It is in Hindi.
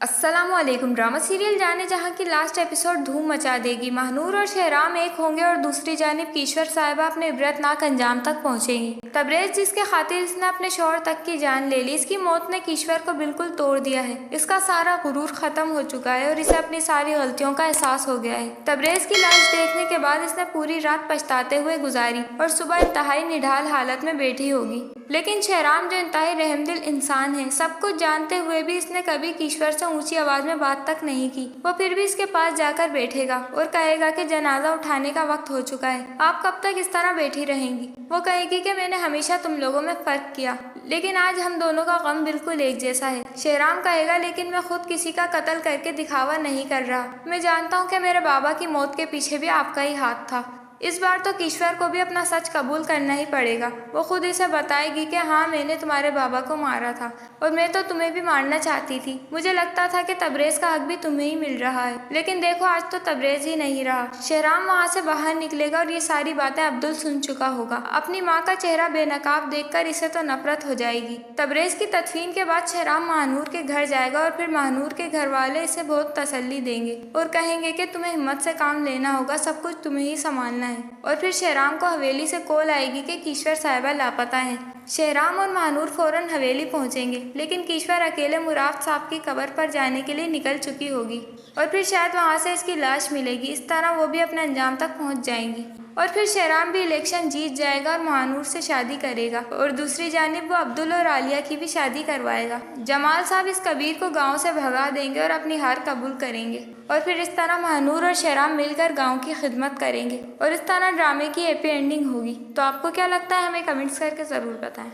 अस्सलामुअलैकुम। ड्रामा सीरियल जाने जहाँ की लास्ट एपिसोड धूम मचा देगी। महानूर और शहराम एक होंगे और दूसरी जानिब कीश्वर साहिबा अपने इबरतनाक अंजाम तक पहुँचेंगी। तबरेज जिसके खातिर इसने अपने शौहर तक की जान ले ली, इसकी मौत ने कीश्वर को बिल्कुल तोड़ दिया है। इसका सारा गुरूर खत्म हो चुका है और इसे अपनी सारी गलतियों का एहसास हो गया है। तबरेज की लाश देखने के बाद इसने पूरी रात पछताते हुए गुजारी और सुबह इंतहाई निढाल हालत में बैठी होगी। लेकिन शहराम जो इंतहाई रहमदिल इंसान है, सब कुछ जानते हुए भी इसने कभी कीश्वर से ऊंची आवाज में बात तक नहीं की। वो फिर भी इसके पास जाकर बैठेगा और कहेगा कि जनाजा उठाने का वक्त हो चुका है, आप कब तक इस तरह बैठी रहेंगी। वो कहेगी कि मैंने हमेशा तुम लोगों में फर्क किया, लेकिन आज हम दोनों का गम बिल्कुल एक जैसा है। शहराम कहेगा, लेकिन मैं खुद किसी का कत्ल करके दिखावा नहीं कर रहा। मैं जानता हूँ कि मेरे बाबा की मौत के पीछे भी आपका ही हाथ था। इस बार तो कीश्वर को भी अपना सच कबूल करना ही पड़ेगा। वो खुद इसे बताएगी कि हाँ, मैंने तुम्हारे बाबा को मारा था और मैं तो तुम्हें भी मारना चाहती थी। मुझे लगता था कि तबरेज का हक भी तुम्हें ही मिल रहा है, लेकिन देखो आज तो तबरेज ही नहीं रहा। शहराम वहाँ से बाहर निकलेगा और ये सारी बातें अब्दुल सुन चुका होगा। अपनी माँ का चेहरा बेनकाब देखकर इसे तो नफरत हो जाएगी। तबरेज की तदफीन के बाद शहराम महानूर के घर जाएगा और फिर महानूर के घर वाले इसे बहुत तसल्ली देंगे और कहेंगे कि तुम्हें हिम्मत से काम लेना होगा, सब कुछ तुम्हें ही संभालना है। और फिर शहराम को हवेली से कॉल आएगी कि कीश्वर साहिबा लापता हैं। शहराम और महानूर फौरन हवेली पहुंचेंगे, लेकिन कीश्वर अकेले मुराद साहब की कब्र पर जाने के लिए निकल चुकी होगी और फिर शायद वहां से इसकी लाश मिलेगी। इस तरह वो भी अपने अंजाम तक पहुंच जाएंगी और फिर शहराम भी इलेक्शन जीत जाएगा और महानूर से शादी करेगा और दूसरी जानिब वो अब्दुल और आलिया की भी शादी करवाएगा। जमाल साहब इस कबीर को गांव से भगा देंगे और अपनी हार कबूल करेंगे और फिर इस तरह महानूर और शहराम मिलकर गांव की खिदमत करेंगे और इस तरह ड्रामे की हैप्पी एंडिंग होगी। तो आपको क्या लगता है, हमें कमेंट्स करके ज़रूर बताएं।